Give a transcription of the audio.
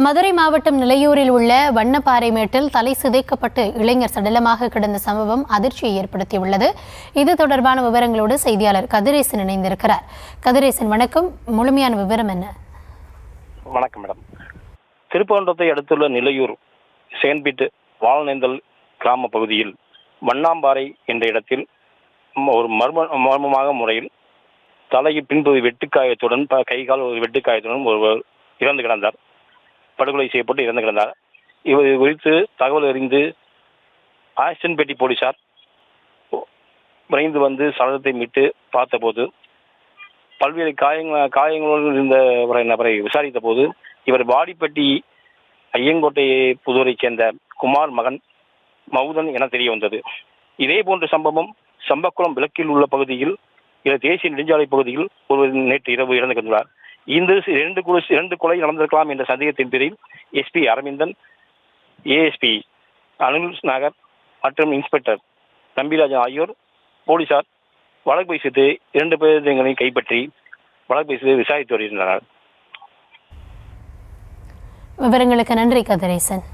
மதுரை மாவட்டம் நிலையூரில் உள்ள வண்ணப்பாறை மேட்டில் தலை சிதைக்கப்பட்டு இளைஞர் சடலமாக கிடந்த சம்பவம் அதிர்ச்சியை ஏற்படுத்தியுள்ளது. இது தொடர்பான விவரங்களோடு செய்தியாளர் கதிரேசன் இணைந்திருக்கிறார். கதிரேசன், வணக்கம். முழுமையான விவரம் என்ன? வணக்கம் மேடம். திருப்பரங்குன்றத்தை அடுத்துள்ள நிலையூர் சேன்பீட்டு வாழநேந்தல் கிராம பகுதியில் வண்ணாம்பாறை என்ற இடத்தில் ஒரு மர்மமாக முறையில் தலையில் பின்பு வெட்டுக்காயத்துடன் கைகால் ஒரு வெட்டுக்காயத்துடன் ஒருவர் இறந்து கிடந்தார். படுகொலை செய்யப்பட்டு இறந்து கிடந்தார். இவர் குறித்து தகவல் அறிந்து ஆக்சிடென்ட் போலீசார் விரைந்து வந்து சடலத்தை மீட்டு பார்த்தபோது பல்வேறு காயங்களோடு இருந்த நபரை விசாரித்த போது இவர் வாடிப்பட்டி ஐயங்கோட்டை புதூரை சேர்ந்த குமார் மகன் மவுதன் என தெரிய வந்தது. இதே போன்ற சம்பவம் சம்பக்குளம் விளக்கில் உள்ள பகுதியில் தேசிய நெடுஞ்சாலை பகுதியில் ஒருவர் நேற்று இரவு இறந்து கிடந்தார். இந்த இரண்டு கொலை நடந்திருக்கலாம் என்ற சந்தேகத்தின் பேரில் எஸ்பி அரவிந்தன், ஏஎஸ்பி அனில் நகர் மற்றும் இன்ஸ்பெக்டர் தம்பிராஜன் ஆகியோர் போலீசார் வழக்கு பதிவு 2 பேரையும் கைப்பற்றி வழக்கு பதிவு விசாரித்து வருகின்றனர். விவரங்களுக்கு நன்றி கதிரேசன்.